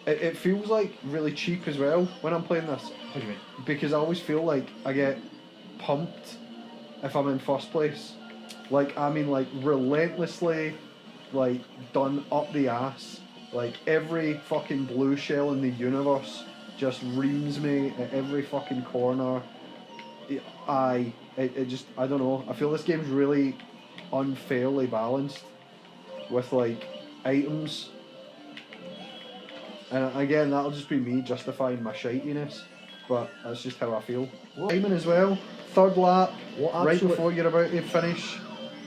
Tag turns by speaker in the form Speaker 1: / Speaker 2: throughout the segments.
Speaker 1: it feels like really cheap as well when I'm playing this.
Speaker 2: What do you mean?
Speaker 1: Because I always feel like I get pumped if I'm in first place. Like, I mean, like, relentlessly, like, done up the ass. Like, every fucking blue shell in the universe just reams me at every fucking corner. It just, I don't know. I feel this game's really unfairly balanced with, like, items. And again, that'll just be me justifying my shitiness. But that's just how I feel. Timing as well. Third lap, right before you're about to finish.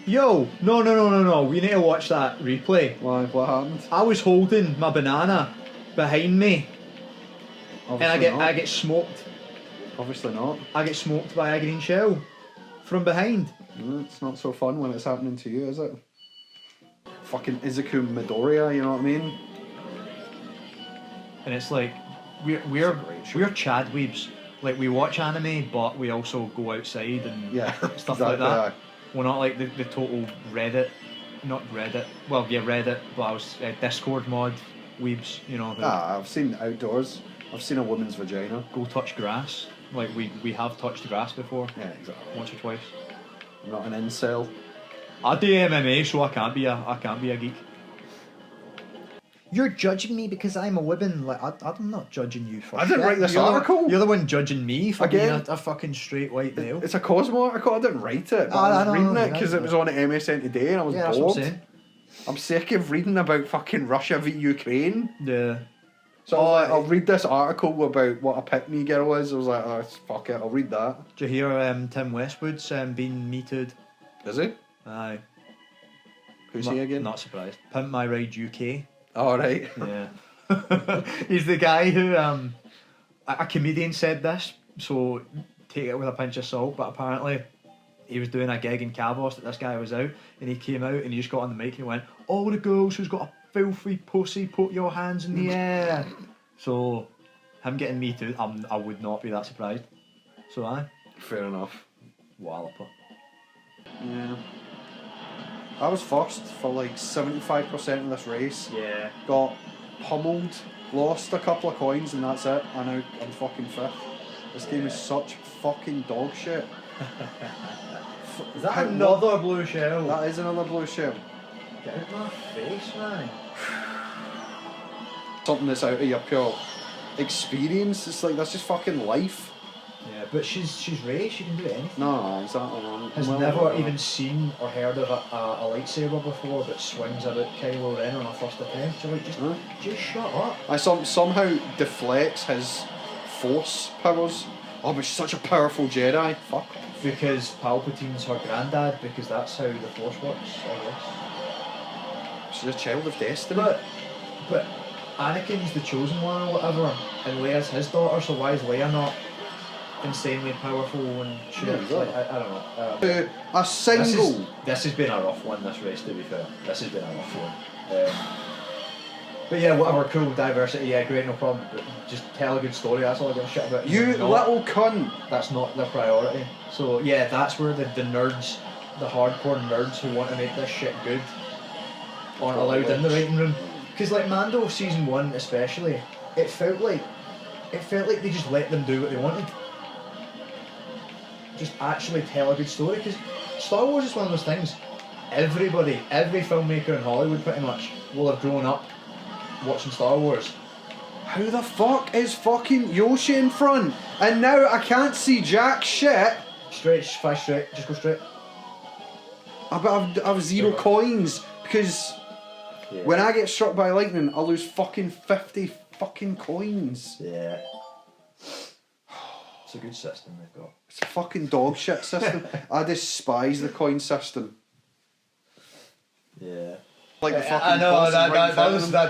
Speaker 2: Yo, no. We need to watch that replay.
Speaker 1: Why? What happened?
Speaker 2: I was holding my banana behind me,
Speaker 1: Obviously
Speaker 2: and I get smoked.
Speaker 1: Obviously not.
Speaker 2: I get smoked by a green shell from behind.
Speaker 1: It's not so fun when it's happening to you, is it? Fucking Izuku Midoriya, you know what I mean?
Speaker 2: And it's like we're Chad weebs. Like, we watch anime, but we also go outside and stuff like that. We're not like the total Reddit, not Reddit. Well, yeah, Reddit, but I was Discord mod weebs. You know.
Speaker 1: I've seen outdoors. I've seen a woman's vagina.
Speaker 2: Go touch grass. Like, we have touched grass before.
Speaker 1: Yeah, exactly.
Speaker 2: Once or twice.
Speaker 1: I'm not an incel.
Speaker 2: I do MMA, so I can't be a geek. You're judging me because I'm a woman. Like, I'm not judging you for
Speaker 1: I didn't write this article.
Speaker 2: You're the one judging me for being
Speaker 1: Again,
Speaker 2: a fucking straight white male.
Speaker 1: It's a Cosmo article. I didn't write it, but I was reading it because it was on at MSN Today and I was bored.
Speaker 2: That's what I'm saying.
Speaker 1: I'm sick of reading about fucking Russia v Ukraine.
Speaker 2: Yeah.
Speaker 1: So I was like, I'll read this article about what a pick-me girl is. I was like, oh, fuck it, I'll read that.
Speaker 2: Did you hear Tim Westwood's being Me Too'd?
Speaker 1: Is he?
Speaker 2: Aye.
Speaker 1: Who's he again?
Speaker 2: Not surprised. Pimp My Ride UK.
Speaker 1: Oh, right.
Speaker 2: Yeah. He's the guy who, a comedian said this, so take it with a pinch of salt, but apparently he was doing a gig in Cavos that this guy was out, and he came out and he just got on the mic and he went, all the girls who's got a filthy pussy, put your hands in the air. So, him getting Me Too, I would not be that surprised. So aye.
Speaker 1: Fair enough.
Speaker 2: Walloper.
Speaker 1: Yeah. I was first for like 75% of this race.
Speaker 2: Yeah.
Speaker 1: Got pummeled, lost a couple of coins and that's it. And now I'm fucking fifth. This game is such fucking dog shit.
Speaker 2: Is that another blue shell?
Speaker 1: That is another blue shell.
Speaker 2: Get out of my face, man.
Speaker 1: Something that's out of your pure experience. It's like, that's just fucking life.
Speaker 2: Yeah, but she's Rey, she can do anything.
Speaker 1: No, exactly.
Speaker 2: Has never even seen or heard of a lightsaber before, but swings about Kylo Ren on a first attempt. You're like, just shut up.
Speaker 1: I somehow deflects his force powers. Oh, but she's such a powerful Jedi. Fuck off.
Speaker 2: Because Palpatine's her granddad, because that's how the force works, I guess.
Speaker 1: She's a child of destiny.
Speaker 2: But Anakin's the chosen one or whatever, and Leia's his daughter, so why is Leia not insanely powerful and shit?
Speaker 1: Yeah, exactly.
Speaker 2: Like, I don't know.
Speaker 1: A single.
Speaker 2: This has been a rough one, this race, to be fair. This has been a rough one. But yeah, whatever, cool, diversity, yeah, great, no problem. But just tell a good story, that's all I give a shit about.
Speaker 1: You little cunt.
Speaker 2: That's not their priority. So yeah, that's where the nerds, the hardcore nerds who want to make this shit good, aren't allowed in the writing room. Because like Mando season 1 especially, it felt like they just let them do what they wanted. Just actually tell a good story, because Star Wars is one of those things. Every filmmaker in Hollywood pretty much will have grown up watching Star Wars.
Speaker 1: How the fuck is fucking Yoshi in front? And now I can't see jack shit.
Speaker 2: Straight, fly straight, just go straight.
Speaker 1: I have zero coins because when I get struck by lightning, I lose fucking 50 fucking coins.
Speaker 2: Yeah. It's a good system they've got.
Speaker 1: It's a fucking dog shit system. I despise the coin system.
Speaker 2: Yeah.
Speaker 1: Like the fucking
Speaker 2: I know that
Speaker 1: right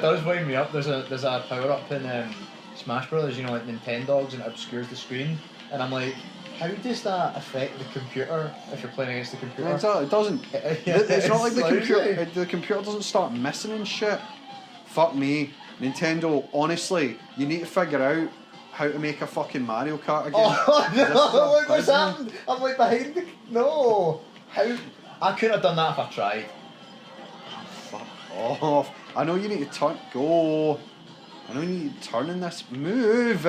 Speaker 2: does wind me up. There's a power up in Smash Brothers, you know, like Nintendogs, and it obscures the screen, and I'm like, how does that affect the computer if you're playing against the computer?
Speaker 1: Yeah, exactly. It doesn't. It's not like the computer. The computer doesn't start missing and shit. Fuck me, Nintendo. Honestly, you need to figure out how to make a fucking Mario Kart again.
Speaker 2: Oh no! Look what's happened. I'm like behind the no. How? I couldn't have done that if I tried.
Speaker 1: Fuck off. I know you need to go. I know you need to turn in this. Move!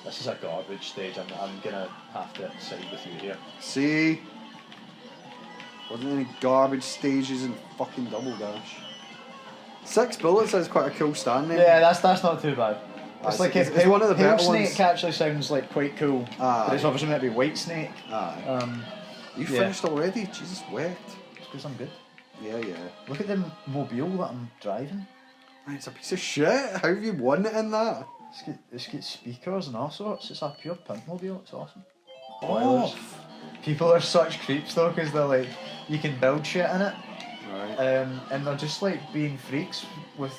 Speaker 2: This is a garbage stage. I'm gonna have to side with you here.
Speaker 1: See? Wasn't any garbage stages in fucking Double Dash. 6 bullets is quite a cool stand name.
Speaker 2: Yeah, that's not too bad. It's like
Speaker 1: it's one of the
Speaker 2: Pale
Speaker 1: better
Speaker 2: Snake
Speaker 1: ones.
Speaker 2: actually sounds like quite cool. But it's obviously meant to be White Snake.
Speaker 1: You finished already? Jesus, wet.
Speaker 2: It's because I'm good.
Speaker 1: Yeah.
Speaker 2: Look at the mobile that I'm driving.
Speaker 1: Man, it's a piece of shit. How have you won it in that?
Speaker 2: It's got speakers and all sorts. It's a pure pimp mobile. It's awesome.
Speaker 1: Oh.
Speaker 2: People are such creeps though, because they're like, you can build shit in it.
Speaker 1: Right.
Speaker 2: And they're just like being freaks with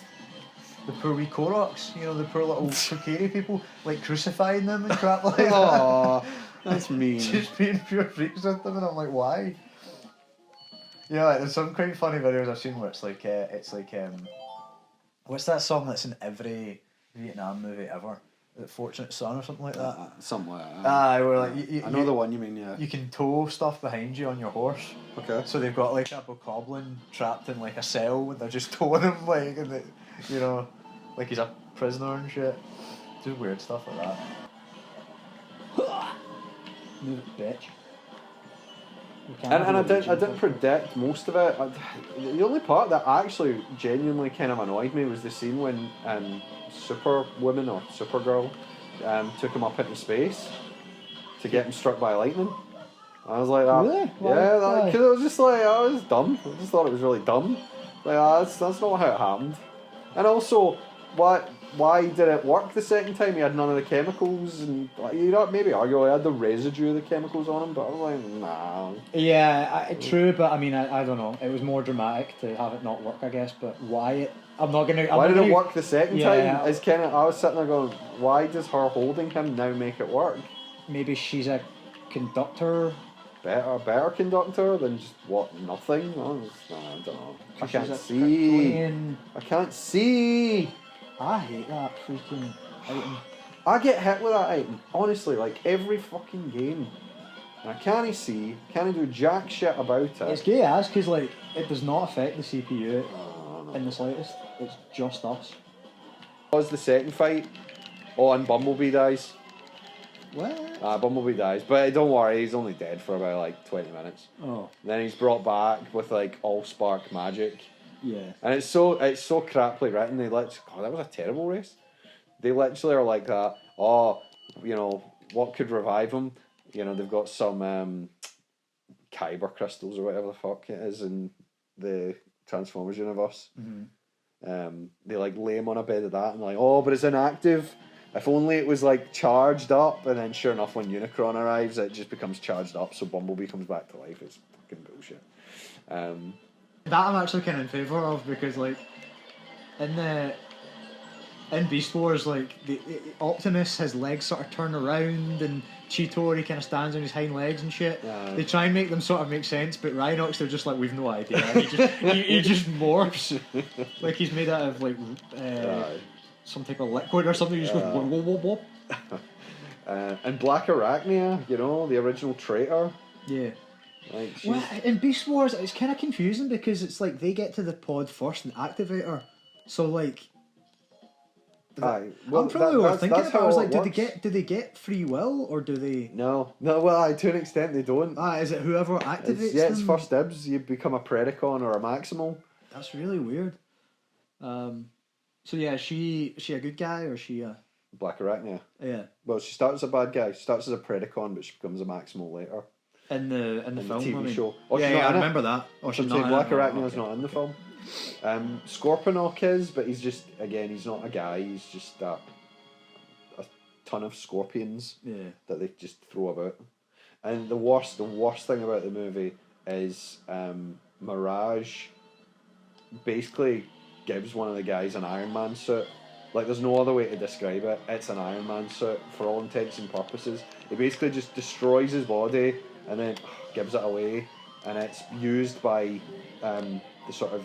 Speaker 2: the poor wee Koroks, you know, the poor little Kokiri people, like crucifying them and crap like that.
Speaker 1: Aww, that's mean.
Speaker 2: Just being pure freaks with them, and I'm like, why? Yeah, like, there's some quite funny videos I've seen where it's like, what's that song that's in every Vietnam movie ever? Is it Fortunate Son or something like that?
Speaker 1: Something like that.
Speaker 2: Where like
Speaker 1: I know the one you mean, yeah.
Speaker 2: You can tow stuff behind you on your horse.
Speaker 1: Okay.
Speaker 2: So they've got like a bokoblin trapped in like a cell, and they're just towing him like, and you know, like he's a prisoner and shit. Just weird stuff like that. Move it, bitch.
Speaker 1: And I didn't predict most of it. The only part that actually genuinely kind of annoyed me was the scene when Superwoman or Supergirl took him up into space to get him struck by lightning. I was like,
Speaker 2: really?
Speaker 1: Yeah, because it was just like, I was dumb. I just thought it was really dumb. Like, that's not how it happened. And also, why did it work the second time? He had none of the chemicals, and you know, maybe argue he had the residue of the chemicals on him, but I was like, nah.
Speaker 3: Yeah, true, but I mean, I don't know. It was more dramatic to have it not work, I guess. But why? Why
Speaker 1: did it work the second time? It's kind of. I was sitting there going, why does her holding him now make it work?
Speaker 3: Maybe she's a conductor.
Speaker 1: Better conductor than just nothing. I don't know. I can't see.
Speaker 3: Kryptonian.
Speaker 1: I can't see.
Speaker 3: I hate that freaking item.
Speaker 1: I get hit with that item, honestly, like every fucking game. And I can't see, can't do jack shit about it.
Speaker 3: It's gay ass because like it does not affect the CPU in the slightest. It's just us.
Speaker 1: Was the second fight? Oh, and Bumblebee dies.
Speaker 3: What?
Speaker 1: Bumblebee dies, but don't worry, he's only dead for about like 20 minutes.
Speaker 3: Oh.
Speaker 1: Then he's brought back with like all spark magic.
Speaker 3: Yeah.
Speaker 1: And it's so craply written. They that was a terrible race. They literally are like that. Oh, you know what could revive him? You know they've got some Kyber crystals or whatever the fuck it is in the Transformers universe.
Speaker 3: Mm-hmm.
Speaker 1: They like lay him on a bed of that and like, oh, but it's inactive. If only it was like charged up. And then sure enough, when Unicron arrives, it just becomes charged up. So Bumblebee comes back to life. It's fucking bullshit.
Speaker 2: That I'm actually kind of in favour of, because like in Beast Wars, like the Optimus, his legs sort of turn around, and Cheetor, he kind of stands on his hind legs and shit. They try and make them sort of make sense, but Rhinox, they're just like, we've no idea. He just morphs like he's made out of like some type of liquid or something. He just goes whoop whoop whoop.
Speaker 1: And Black Arachnia, you know, the original traitor.
Speaker 2: Yeah.
Speaker 1: Like,
Speaker 2: well, in Beast Wars, it's kind of confusing because it's like they get to the pod first and activate her. So like,
Speaker 1: well,
Speaker 2: I'm probably overthinking it. But I was like,
Speaker 1: works.
Speaker 2: do they get free will or do they?
Speaker 1: No. Well, to an extent they don't.
Speaker 2: Is it whoever activates them?
Speaker 1: It's first dibs. You become a Predacon or a Maximal.
Speaker 2: That's really weird. So yeah, is she a good guy or is she a
Speaker 1: Black Arachnia?
Speaker 2: Yeah.
Speaker 1: Well, she starts as a bad guy. She starts as a Predacon, but she becomes a Maximal later.
Speaker 2: In the film,
Speaker 1: TV show.
Speaker 2: I remember that.
Speaker 1: Or she's not Black Arachnia's not in the film. Scorponok is, but he's just, again, he's not a guy. He's just a ton of scorpions that they just throw about. And the worst thing about the movie is Mirage basically gives one of the guys an Iron Man suit. Like, there's no other way to describe it. It's an Iron Man suit for all intents and purposes. He basically just destroys his body and then gives it away, and it's used by the sort of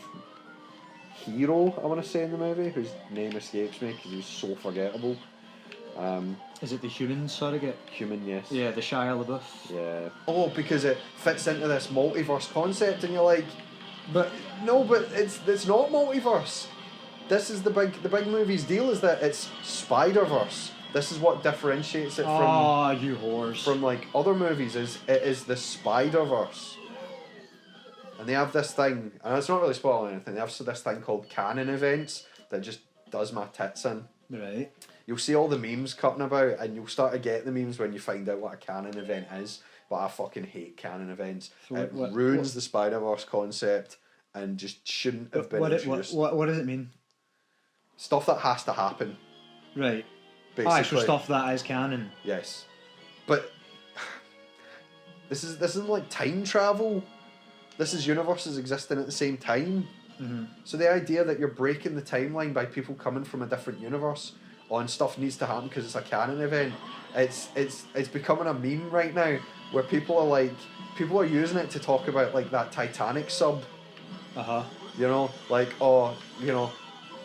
Speaker 1: hero, I want to say, in the movie, whose name escapes me because he's so forgettable.
Speaker 2: Is it the human surrogate?
Speaker 1: Human, yes.
Speaker 2: Yeah, the Shia LaBeouf.
Speaker 1: Yeah. Oh, because it fits into this multiverse concept, and you're like, but it's not multiverse. this is the big movie's deal, is that it's Spider-Verse. This is what differentiates it from
Speaker 3: you whores.
Speaker 1: from like other movies. Is it is the Spider-Verse, and they have this thing, and it's not really spoiling anything. They have this thing called Canon events that just does my tits in.
Speaker 3: Right.
Speaker 1: You'll see all the memes cutting about, and you'll start to get the memes when you find out what a Canon event is. But I fucking hate Canon events.
Speaker 3: So
Speaker 1: it ruins the Spider-Verse concept and just shouldn't have been introduced.
Speaker 3: What does it mean?
Speaker 1: Stuff that has to happen,
Speaker 3: Right.
Speaker 1: basically.
Speaker 3: Actual stuff that is canon.
Speaker 1: Yes. But this isn't like time travel. This is universes existing at the same time.
Speaker 3: Mm-hmm.
Speaker 1: So the idea that you're breaking the timeline by people coming from a different universe on stuff needs to happen because it's a canon event. It's becoming a meme right now where people are using it to talk about like that Titanic sub. You know, like, oh, you know,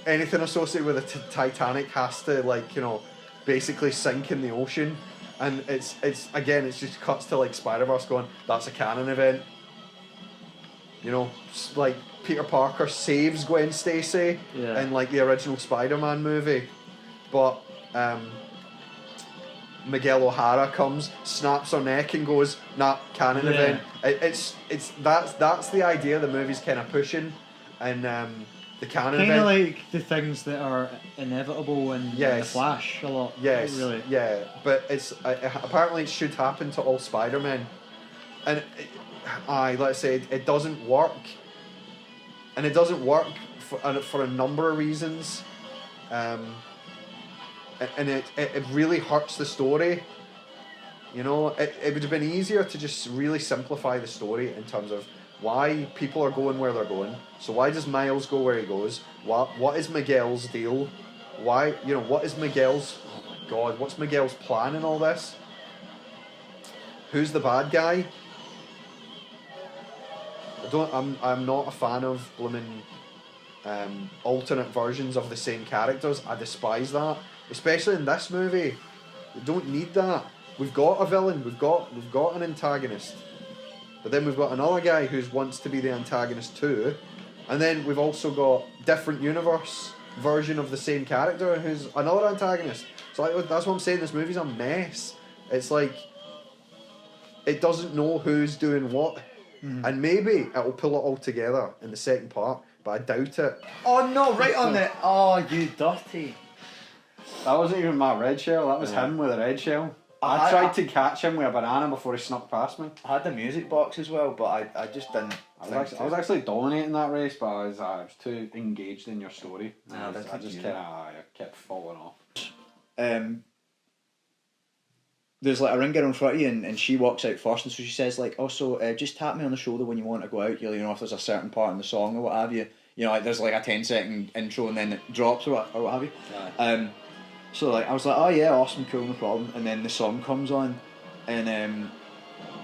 Speaker 1: anything associated with the Titanic has to, like, you know, basically sink in the ocean. And it's just cuts to like Spider-Verse going, that's a canon event. You know, like Peter Parker saves Gwen Stacy in like the original Spider-Man movie, but Miguel O'Hara comes, snaps her neck, and goes, "Nah, canon event." That's the idea the movie's kind of pushing, and the canon event.
Speaker 3: Kind of like the things that are inevitable in the Flash a lot.
Speaker 1: Yes,
Speaker 3: really.
Speaker 1: Yeah, but it's apparently it should happen to all Spider-Men, and let's say it doesn't work, and it doesn't work for a number of reasons. And it really hurts the story. You know, it would have been easier to just really simplify the story in terms of why people are going where they're going. So why does Miles go where he goes? What is Miguel's deal? Why, you know, what is Miguel's, oh my god, what's Miguel's plan in all this? Who's the bad guy? I'm not a fan of blooming alternate versions of the same characters. I despise that. Especially in this movie. We don't need that. We've got a villain, we've got an antagonist. But then we've got another guy who wants to be the antagonist too. And then we've also got different universe version of the same character who's another antagonist. So that's what I'm saying, this movie's a mess. It's like it doesn't know who's doing what. And maybe it'll pull it all together in the second part, but I doubt it.
Speaker 2: Oh no, right on it. Oh, you dirty.
Speaker 4: That wasn't even my red shell, that was him with a red shell. I tried to catch him with a banana before he snuck past me.
Speaker 2: I had the music box as well, but I just didn't.
Speaker 4: I was actually dominating that race, but I was too engaged in your story.
Speaker 2: No,
Speaker 4: I just kept falling off.
Speaker 2: There's like a ringer in front of you, and she walks out first, and so she says like, "Also, just tap me on the shoulder when you want to go out. You know, if there's a certain part in the song or what have you. You know, like there's like a 10-second intro and then it drops or what have you."
Speaker 4: Yeah.
Speaker 2: So like I was like, "Oh yeah, awesome, cool, no problem." And then the song comes on, and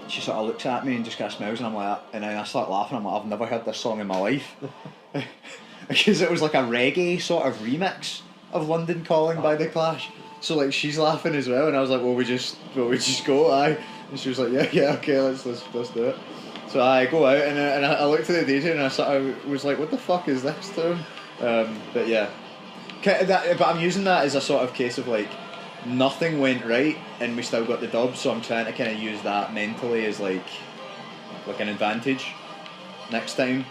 Speaker 2: she sort of looks at me and just kind of smiles, and I'm like, and then I start laughing. I'm like, I've never heard this song in my life, because it was like a reggae sort of remix of "London Calling" by The Clash. So like she's laughing as well, and I was like, "Will we just go?" And she was like, "Yeah, okay, let's do it." So I go out and I looked at the DJ and I sort of was like, "What the fuck is this tune?" But yeah, but I'm using that as a sort of case of like nothing went right and we still got the dub. So I'm trying to kind of use that mentally as like an advantage next time.